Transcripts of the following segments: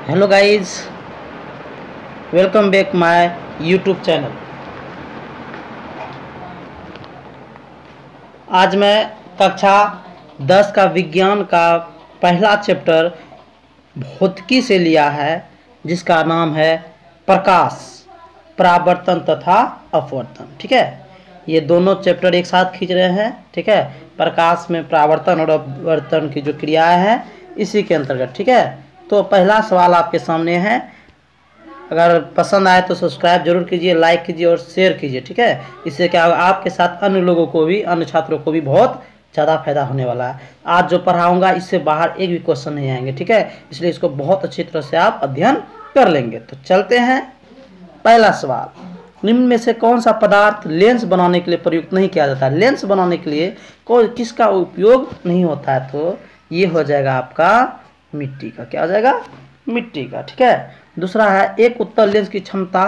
Hello guys, welcome back my YouTube channel. आज मैं कक्षा 10 का विज्ञान का पहला चैप्टर भौतिकी से लिया है, जिसका नाम है प्रकाश, परावर्तन तथा अपवर्तन। ठीक है, ये दोनों चैप्टर एक साथ खींच रहे हैं। ठीक है, प्रकाश में परावर्तन और अपवर्तन की जो क्रियाएं हैं इसी के अंतर्गत। ठीक है, तो पहला सवाल आपके सामने है। अगर पसंद आए तो सब्सक्राइब जरूर कीजिए, लाइक कीजिए और शेयर कीजिए। ठीक है, इससे क्या होगा, आपके साथ अन्य लोगों को भी, अन्य छात्रों को भी बहुत ज़्यादा फायदा होने वाला है। आज जो पढ़ाऊंगा इससे बाहर एक भी क्वेश्चन नहीं आएंगे। ठीक है, इसलिए इसको बहुत अच्छी तरह से आप अध्ययन कर लेंगे। तो चलते हैं, पहला सवाल, निम्न में से कौन सा पदार्थ लेंस बनाने के लिए प्रयुक्त नहीं किया जाता है? लेंस बनाने के लिए किसका उपयोग नहीं होता है? तो ये हो जाएगा आपका मिट्टी का। क्या हो जाएगा? मिट्टी का। ठीक है, दूसरा है, एक उत्तल लेंस की क्षमता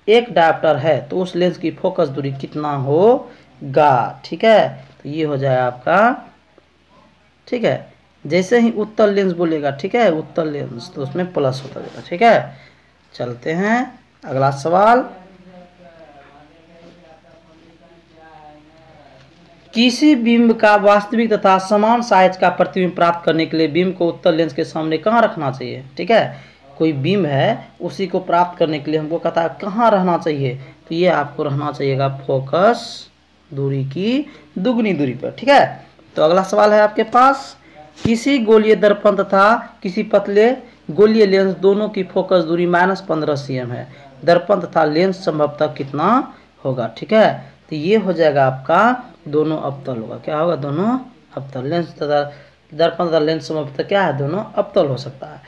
1 डायोप्टर है तो उस लेंस की फोकस दूरी कितना होगा? ठीक है, तो ये हो जाएगा आपका, ठीक है, जैसे ही उत्तल लेंस बोलेगा, ठीक है, उत्तल लेंस, तो उसमें प्लस होता जाएगा। ठीक है, चलते हैं अगला सवाल। किसी बिंब का वास्तविक तथा समान साइज का प्रतिबिंब प्राप्त करने के लिए बिंब को उत्तल लेंस के सामने कहाँ रखना चाहिए? ठीक है, कोई बिंब है उसी को प्राप्त करने के लिए हमको कहता है कहाँ रहना चाहिए, तो ये आपको रहना चाहिएगा फोकस दूरी की दुगनी दूरी पर। ठीक है, तो अगला सवाल है आपके पास, किसी गोलीय दर्पण तथा किसी पतले गोलीय लेंस दोनों की फोकस दूरी -15 cm है। दर्पण तथा लेंस संभवतः कितना होगा? ठीक है, तो ये हो जाएगा आपका दोनों अवतल होगा। क्या होगा? दोनों अवतल। लेंस तथा दर्पण तथा लेंस संभवतः क्या है? दोनों अवतल हो सकता है।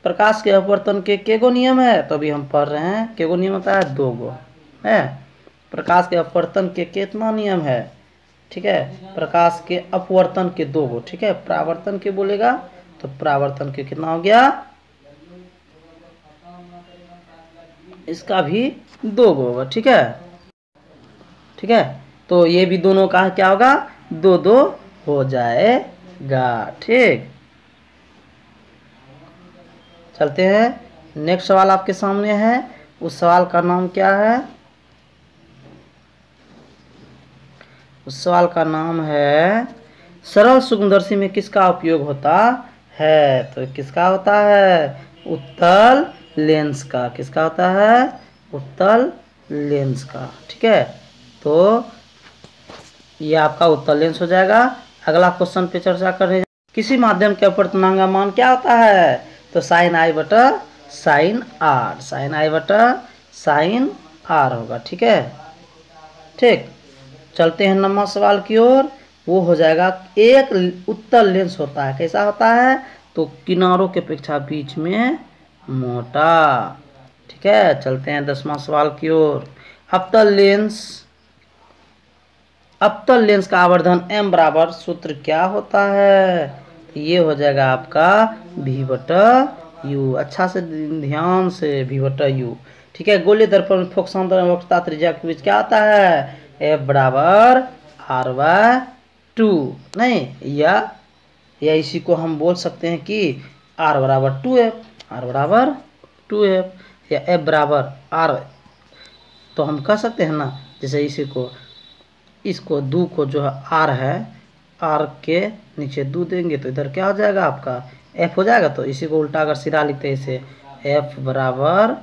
प्रकाश के अपवर्तन के गो नियम है? तो अभी हम पढ़ रहे हैं, के गो नियम होता है? 2 गो है। प्रकाश के अपवर्तन के कितना नियम है? ठीक है, प्रकाश के अपवर्तन के 2 गो। ठीक है, परावर्तन के बोलेगा तो परावर्तन के कितना हो गया? इसका भी 2 गो होगा। ठीक है, ठीक है, तो ये भी दोनों का क्या होगा? 2-2 हो जाएगा। ठीक, चलते हैं, नेक्स्ट सवाल आपके सामने है। उस सवाल का नाम क्या है? उस सवाल का नाम है, सरल सूक्ष्मदर्शी में किसका उपयोग होता है? तो किसका होता है? उत्तल लेंस का। किसका होता है? उत्तल लेंस का। ठीक है, तो ये आपका उत्तल लेंस हो जाएगा। अगला क्वेश्चन पे चर्चा कर रहे हैं, किसी माध्यम के अपवर्तनांक का मान क्या होता है? तो साइन आई बटा साइन आर, साइन आई बटा साइन आर होगा। ठीक है, ठीक, चलते हैं नंबर सवाल की ओर। वो हो जाएगा, एक उत्तल लेंस होता है, कैसा होता है? तो किनारों के अपेक्षा बीच में मोटा। ठीक है, चलते हैं 10वां सवाल की ओर। अवतल लेंस, अवतल लेंस का आवर्धन m बराबर सूत्र क्या होता है? तो ये हो जाएगा आपका v बटा u। अच्छा से ध्यान से, v बटा u। ठीक है, गोलीय दर्पण में फोकस वक्रता त्रिज्या के बीच क्या आता है? f बराबर r/2। नहीं, या इसी को हम बोल सकते हैं कि r बराबर 2f, r बराबर 2f, या f बराबर r, तो हम कह सकते हैं ना, जैसे इसी को, इसको दू को जो है आर है, आर के नीचे दू देंगे तो इधर क्या हो जाएगा आपका? एफ हो जाएगा। तो इसी को उल्टा अगर सीधा लिखते हैं इसे, एफ बराबर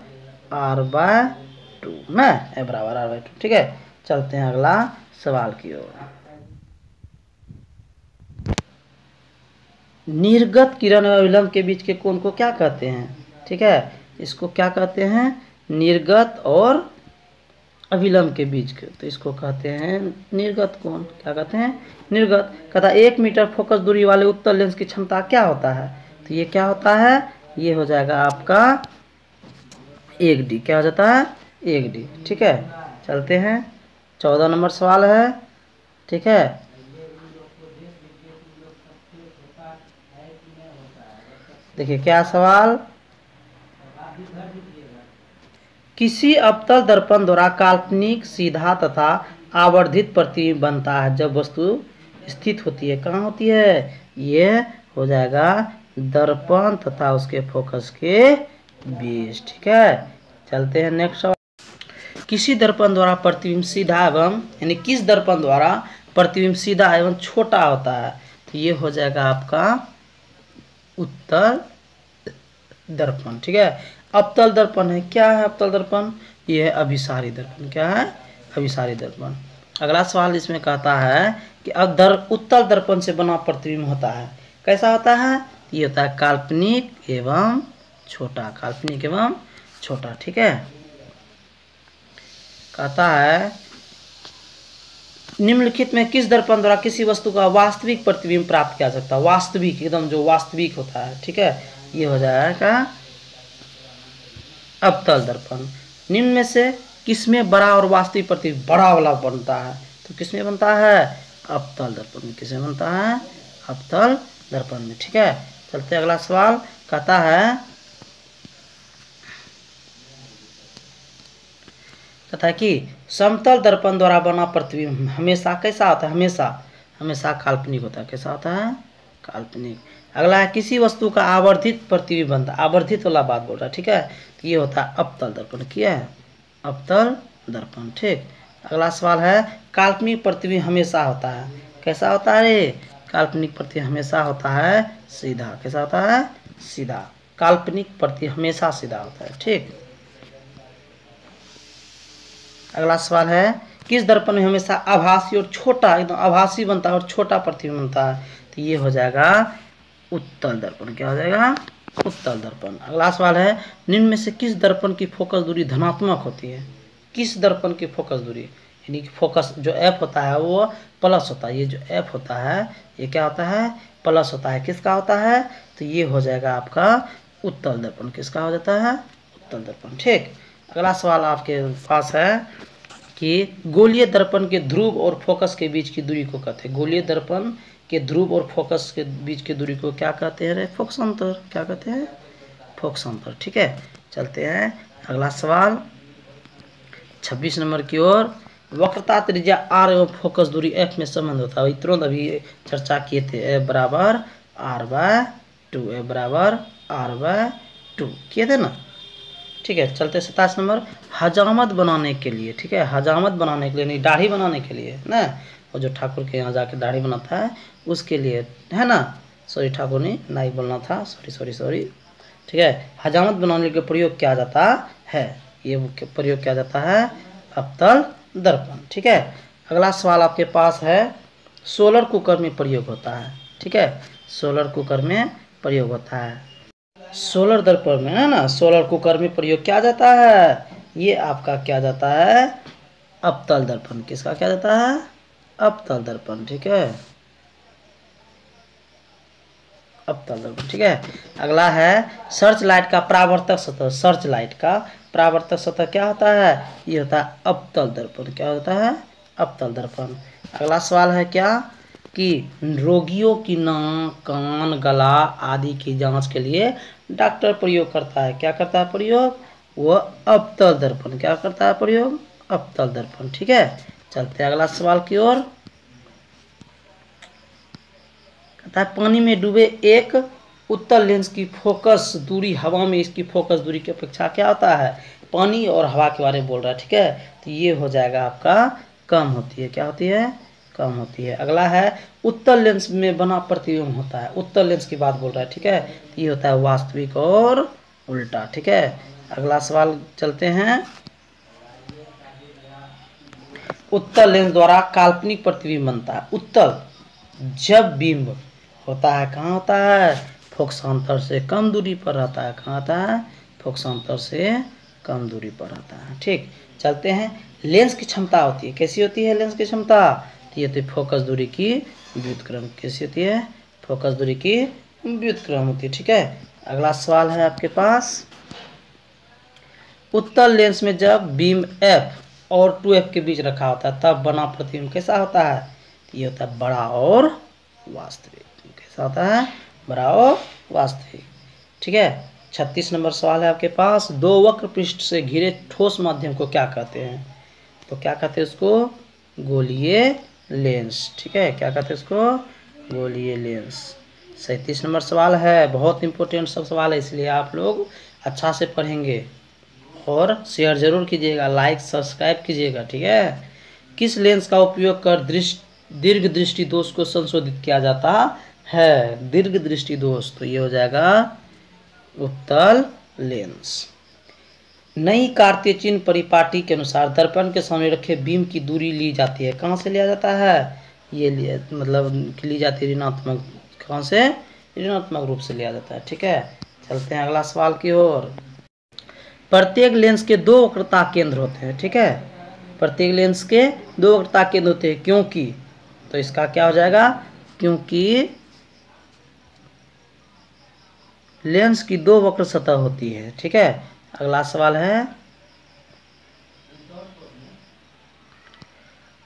r/2 ना, एफ बराबर r/2। ठीक है, चलते हैं अगला सवाल की ओर। निर्गत किरण और अभिलंब के बीच के कोण को क्या कहते हैं? ठीक है, इसको क्या कहते हैं? निर्गत और अभिलंब के बीच के, तो इसको कहते हैं निर्गत कोण। क्या कहते हैं? निर्गत। कहता है 1 मीटर फोकस दूरी वाले उत्तल लेंस की क्षमता क्या होता है? तो ये क्या होता है? ये हो जाएगा आपका 1d। क्या हो जाता है? 1d। ठीक है, चलते हैं, 14 नंबर सवाल है। ठीक है, देखिए क्या सवाल, किसी अवतल दर्पण द्वारा काल्पनिक सीधा तथा आवर्धित प्रतिबिंब बनता है जब वस्तु स्थित होती है। कहाँ होती है? ये हो जाएगा दर्पण तथा उसके फोकस के 20। ठीक है, चलते हैं नेक्स्ट सवाल। किसी दर्पण द्वारा प्रतिबिंब सीधा एवं यानी किस दर्पण द्वारा प्रतिबिंब सीधा एवं छोटा होता है, तो ये हो जाएगा आपका उत्तल दर्पण। ठीक है, अवतल दर्पण है, क्या है अवतल दर्पण, ये है अभिसारी दर्पण। क्या है, अभिसारी दर्पण। अगला सवाल इसमें कहता है कि उत्तल दर्पण से बना प्रतिबिंब होता है, कैसा होता है, ये होता है काल्पनिक एवं छोटा, काल्पनिक एवं छोटा। ठीक है, कहता है निम्नलिखित में किस दर्पण द्वारा किसी वस्तु का वास्तविक प्रतिबिंब प्राप्त किया जा सकता है, वास्तविक एकदम जो वास्तविक होता है। ठीक है, ये हो जाएगा अवतल दर्पण। निम्न में से किसमें बड़ा और वास्तविक प्रतिबिंब बड़ा वाला बनता है, तो किसमें बनता है, अवतल दर्पण में। किसमें बनता है, अवतल दर्पण में। ठीक है, चलते अगला सवाल। कहता है कि समतल दर्पण द्वारा बना प्रतिबिंब हमेशा कैसा होता है, हमेशा काल्पनिक होता है। कैसा होता है, काल्पनिक। अगला है किसी वस्तु का आवर्धित प्रतिबिंब बनता है, आवर्धित वाला बात बोल रहा है। ठीक है, तो ये होता है अवतल दर्पण। क्या है, अवतल दर्पण। ठीक, अगला सवाल है काल्पनिक प्रतिबिंब हमेशा होता है, कैसा होता है रे, काल्पनिक प्रतिबिंब हमेशा होता है सीधा। कैसा होता है, सीधा। काल्पनिक प्रतिबिंब हमेशा सीधा होता है। ठीक, अगला सवाल है किस दर्पण में हमेशा आभासी और छोटा, एकदम आभासी बनता है और छोटा प्रतिबिंब बनता है, तो ये हो जाएगा उत्तल दर्पण। क्या हो जाएगा, उत्तल दर्पण। अगला सवाल है निम्न में से किस दर्पण की फोकस दूरी धनात्मक होती है, किस दर्पण की फोकस दूरी, यानी कि फोकस जो एफ होता है वो प्लस होता है, ये जो एफ होता है ये क्या होता है, प्लस होता है। किसका होता है, तो ये हो जाएगा आपका उत्तल दर्पण। किसका हो जाता है, उत्तल दर्पण। ठीक, अगला सवाल आपके पास है कि गोलीय दर्पण के ध्रुव और फोकस के बीच की दूरी को कहते हैं, गोलीय दर्पण के ध्रुव और फोकस के बीच की दूरी को क्या कहते हैं रे, फोकसांतर। क्या कहते हैं, फोकसांतर। ठीक है, चलते हैं अगला सवाल 26 नंबर की ओर। वक्रता त्रिज्या आर एवं फोकस दूरी एफ में संबंध होता है, तुरंत अभी चर्चा किए थे, एफ बराबर आर बाय टू, एफ बराबर आर बाय टू किए थे ना। ठीक है, चलते 27 नंबर। हजामत बनाने के लिए, ठीक है, हजामत बनाने के लिए नहीं, दाढ़ी बनाने के लिए ना, वो जो ठाकुर के यहाँ जाके दाढ़ी बनाता है उसके लिए है ना, सॉरी ठाकुर नहीं, नाई बोलना था, सॉरी। ठीक है, हजामत बनाने के प्रयोग किया जाता है, ये प्रयोग किया जाता है अवतल दर्पण। ठीक है, अगला सवाल आपके पास है सोलर कुकर में प्रयोग होता है। ठीक है, सोलर कुकर में प्रयोग होता है, सोलर दर्पण में है ना, सोलर कुकर में प्रयोग किया जाता है, ये आपका क्या जाता है, अवतल दर्पण। किसका क्या जाता है, अवतल दर्पण। ठीक है, अवतल दर्पण। ठीक है, अगला है सर्च लाइट का परावर्तक सतह, सर्च लाइट का परावर्तक सतह क्या होता है, ये होता है अवतल दर्पण। क्या होता है, अवतल दर्पण। अगला सवाल है क्या कि रोगियों की नाक, कान, गला आदि की जांच के लिए डॉक्टर प्रयोग करता है, क्या करता है प्रयोग, वो अवतल दर्पण। क्या करता है प्रयोग, अवतल दर्पण। ठीक है, चलते हैं अगला सवाल की ओर। कहता है पानी में डूबे एक उत्तल लेंस की फोकस दूरी हवा में इसकी फोकस दूरी की अपेक्षा क्या होता है, पानी और हवा के बारे में बोल रहा है। ठीक है, तो ये हो जाएगा आपका कम होती है। क्या होती है, कम होती है। अगला है उत्तल लेंस में बना प्रतिबिंब होता है, उत्तल लेंस की बात बोल रहा है। ठीक है, तो ये होता है वास्तविक और उल्टा। ठीक है, अगला सवाल चलते हैं। उत्तल लेंस द्वारा काल्पनिक प्रतिबिंब बनता है, उत्तल जब बिंब होता है कहाँ होता है, फोकसांतर से कम दूरी पर रहता है, कहाँ आता है, फोकसांतर से कम दूरी पर रहता है। ठीक, चलते हैं लेंस की क्षमता होती है, कैसी होती है लेंस की क्षमता, तो ये होती है फोकस दूरी की व्युत्क्रम। कैसी होती है, फोकस दूरी की व्युत्क्रम होती है। ठीक है, अगला सवाल है आपके पास। उत्तल लेंस में जब बीम एफ और 2f के बीच रखा होता है तब बना प्रतिबिंब कैसा होता है, तो ये होता है बड़ा और वास्तविक। कैसा होता है, बड़ा और वास्तविक। ठीक है, 36 नंबर सवाल है आपके पास। दो वक्र पृष्ठ से घिरे ठोस माध्यम को क्या कहते हैं, तो क्या कहते हैं उसको, गोलीय लेंस। ठीक है, क्या कहते हैं उसको, गोलीय लेंस। 37 नंबर सवाल है, बहुत इंपॉर्टेंट सब सवाल है, इसलिए आप लोग अच्छा से पढ़ेंगे और शेयर जरूर कीजिएगा, लाइक सब्सक्राइब कीजिएगा, ठीक है। किस लेंस का उपयोग कर दीर्घ दृष्टि दोष को संशोधित किया जाता है? दीर्घ दृष्टि दोष, तो ये हो जाएगा उत्तल लेंस। नई कार्तेशियन परिपाटी के अनुसार दर्पण के सामने रखे बीम की दूरी ली जाती है। कहाँ से लिया जाता है? ये मतलब ली जाती है ऋणात्मक, कहाँ से? ऋणात्मक रूप से लिया जाता है, ठीक है। चलते हैं अगला सवाल की ओर। प्रत्येक लेंस के दो वक्रता केंद्र होते हैं, ठीक है। प्रत्येक लेंस के दो वक्रता केंद्र होते हैं, क्योंकि, तो इसका क्या हो जाएगा? क्योंकि लेंस की दो वक्र सतह होती है, ठीक है। अगला सवाल है,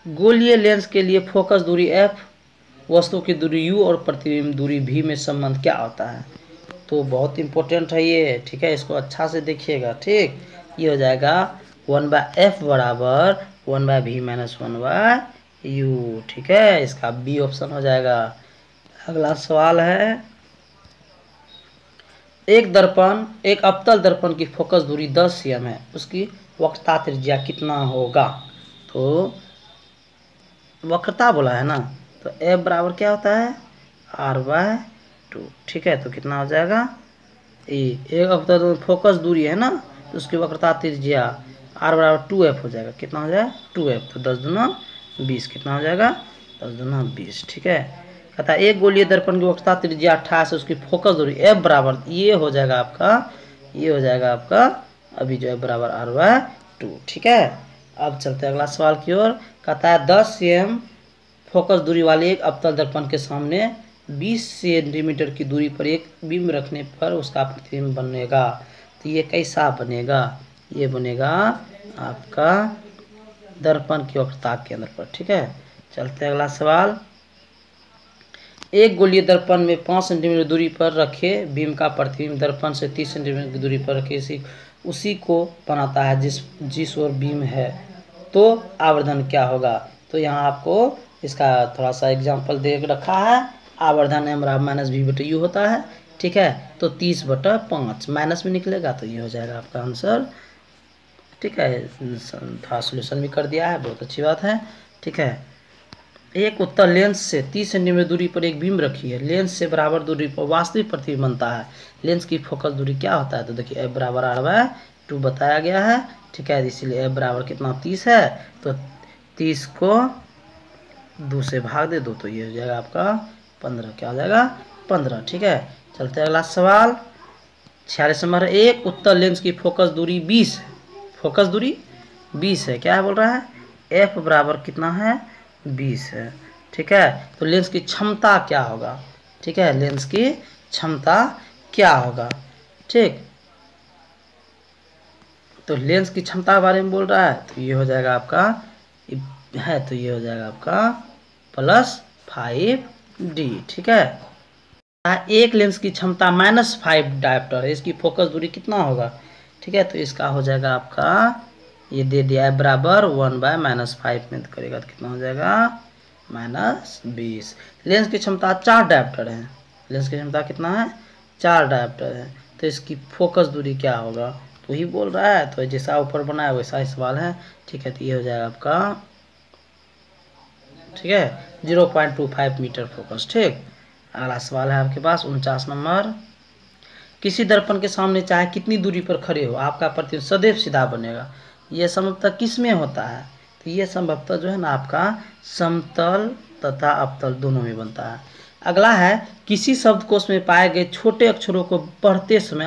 गोलीय लेंस के लिए फोकस दूरी f, वस्तु की दूरी u और प्रतिबिंब दूरी v में संबंध क्या होता है? तो बहुत इंपॉर्टेंट है ये, ठीक है। इसको अच्छा से देखिएगा, ठीक। ये हो जाएगा 1/f बराबर 1/v माइनस 1/u, ठीक है। इसका बी ऑप्शन हो जाएगा। अगला सवाल है, एक अवतल दर्पण की फोकस दूरी 10 cm है, उसकी वक्रता त्रिज्या कितना होगा? तो वक्रता बोला है ना, तो f बराबर क्या होता है? r/2, ठीक है। तो कितना हो जाएगा? एक अवतल फोकस दूरी है ना, तो उसकी वक्रता त्रिज्या r बराबर 2f हो जाएगा। कितना हो जाएगा? 2f, तो 10 दूना 20, कितना हो जाएगा? 10 दूना 20, ठीक है। कहता है एक गोलीय दर्पण की वक्रता त्रिज्या 28 है, उसकी फोकस दूरी f बराबर, ये हो जाएगा आपका अभी जो है बराबर r/2, ठीक है। अब चलते हैं अगला सवाल की ओर। कहता है 10 cm फोकस दूरी वाले एक अवतल दर्पण के सामने 20 सेंटीमीटर की दूरी पर एक बिंब रखने पर उसका प्रतिबिंब बनेगा। तो ये कैसा बनेगा? ये बनेगा आपका दर्पण की वक्रता केंद्र पर, ठीक है। चलते हैं अगला सवाल। एक गोलीय दर्पण में 5 सेंटीमीटर दूरी पर रखे बिंब का प्रतिबिंब दर्पण से 30 सेंटीमीटर की दूरी पर रखे उसी को बनाता है जिस ओर बीम है, तो आवर्धन क्या होगा? तो यहाँ आपको इसका थोड़ा सा एग्जांपल दे रखा है। आवर्धन m माइनस v बटे u होता है, ठीक है। तो 30/5 माइनस में निकलेगा, तो ये हो जाएगा आपका आंसर, ठीक है। थोड़ा सोल्यूशन भी कर दिया है, बहुत अच्छी बात है, ठीक है। एक उत्तल लेंस से 30 सेंटीमीटर दूरी पर एक बीम रखी है, लेंस से बराबर दूरी पर वास्तविक प्रतिबिंब बनता है, लेंस की फोकस दूरी क्या होता है? तो देखिए f बराबर r/2 बताया गया है, ठीक है। इसीलिए f बराबर कितना? 30 है, तो 30 को 2 से भाग दे दो, तो ये हो जाएगा आपका 15, क्या हो जाएगा? 15, ठीक है। चलते हैं अगला सवाल। 46 नंबर, एक उत्तल लेंस की फोकस दूरी 20 है, फोकस दूरी 20 है, क्या है बोल रहा है? f बराबर कितना है? 20 है, ठीक है। तो लेंस की क्षमता क्या होगा? ठीक है, लेंस की क्षमता क्या होगा? ठीक, तो लेंस की क्षमता के बारे में बोल रहा है, तो ये हो जाएगा आपका तो ये हो जाएगा आपका +5d, ठीक है। एक लेंस की क्षमता -5 डायोप्टर है, इसकी फोकस दूरी कितना होगा? ठीक है, तो इसका हो जाएगा आपका, ये दे दिया है बराबर 1/-5 में करेगा तो कितना हो जाएगा? -20। लेंस की क्षमता 4 डायोप्टर है, लेंस की क्षमता कितना है? 4 डायोप्टर है, तो इसकी फोकस दूरी क्या होगा? तो ही बोल रहा है, तो जैसा ऊपर बना है वैसा ही सवाल है, ठीक है। तो ये हो जाएगा आपका, ठीक है, 0.25 मीटर फोकस, ठीक। अगला सवाल है आपके पास 49 नंबर। किसी दर्पण के सामने चाहे कितनी दूरी पर खड़े हो, आपका प्रतिबिंब सदैव सीधा बनेगा। यह संभवतः किस में होता है? तो ये संभवतः जो है ना आपका समतल तथा अवतल दोनों में बनता है। अगला है, किसी शब्दकोश में पाए गए छोटे अक्षरों को पढ़ते समय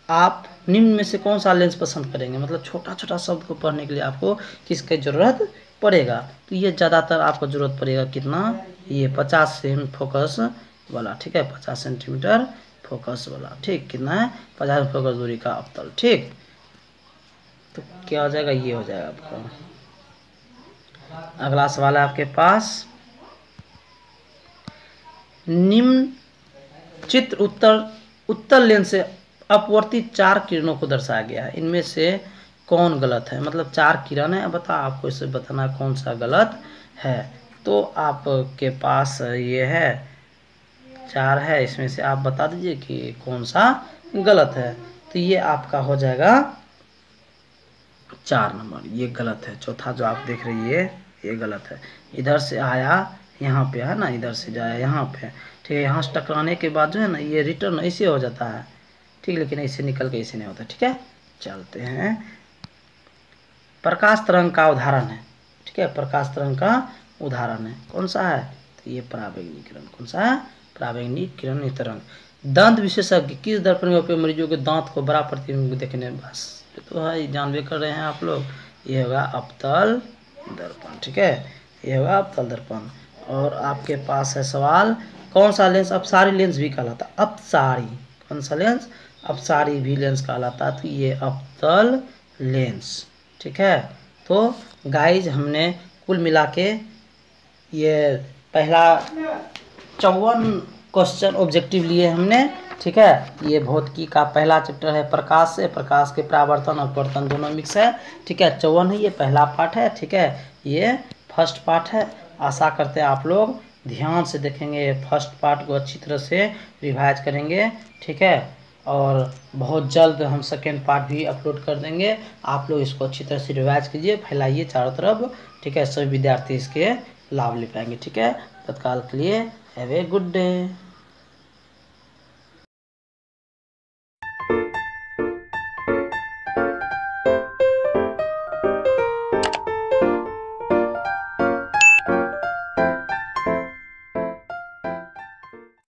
आप निम्न में से कौन सा लेंस पसंद करेंगे? मतलब छोटा छोटा शब्द को पढ़ने के लिए आपको किसकी जरूरत पड़ेगा? तो ये ज़्यादातर आपको जरूरत पड़ेगा कितना? ये 50 सेंट फोकस वाला, ठीक है, 50 सेंटीमीटर फोकस वाला, ठीक। कितना है? 50 फोकस दूरी का अवतल, ठीक। तो क्या हो जाएगा? ये हो जाएगा आपका। अगला सवाल है आपके पास, निम्न चित्र उत्तल लेंस से अपवर्तित 4 किरणों को दर्शाया गया है, इनमें से कौन गलत है? मतलब 4 किरण है, बता आपको इसे बताना कौन सा गलत है। तो आपके पास ये है 4 है, इसमें से आप बता दीजिए कि कौन सा गलत है, तो ये आपका हो जाएगा 4 नंबर, ये गलत है। चौथा जो आप देख रही है ये गलत है। इधर से आया यहाँ पे है ना, इधर से जाया यहाँ पे, ठीक है। यहाँ से टकराने के बाद जो है ना ये रिटर्न ऐसे हो जाता है, ठीक, लेकिन ऐसे निकल के ऐसे नहीं होता, ठीक है। चलते हैं, प्रकाश तरंग का उदाहरण है, ठीक है। प्रकाश तरंग का उदाहरण है कौन सा है, तो ये पराबैंगनी किरण। कौन सा है, पराबैंगनी किरण तरंग। दंत विशेषज्ञ किस दर्पण में उपयोग मरीजों के दांत को बड़ा प्रतिबिंब देखने, बस ये तो है, जानबे कर रहे हैं आप लोग, ये होगा अवतल दर्पण, ठीक है, ये होगा अवतल दर्पण। और आपके पास है सवाल, कौन सा लेंस अपसारी लेंस भी कहलाता है, अपसारी, कौन सा लेंस, अपसारी भी लेंस कहलाता है, तो ये अवतल लेंस, ठीक है। तो गाइज हमने कुल मिला के ये पहला 54 क्वेश्चन ऑब्जेक्टिव लिए हमने, ठीक है। ये भौतिकी का पहला चैप्टर है प्रकाश से, प्रकाश के परावर्तन और अपवर्तन दोनों मिक्स है, ठीक है। 54 है, ये पहला पार्ट है, ठीक है, ये फर्स्ट पार्ट है। आशा करते हैं आप लोग ध्यान से देखेंगे, फर्स्ट पार्ट को अच्छी तरह से रिवाइज करेंगे, ठीक है। और बहुत जल्द हम सेकेंड पार्ट भी अपलोड कर देंगे, आप लोग इसको अच्छी तरह से रिवाइज कीजिए, फैलाइए चारों तरफ, ठीक है। सभी विद्यार्थी इसके लाभ ले पाएंगे, ठीक है। तत्काल के लिए हैव ए गुड डे।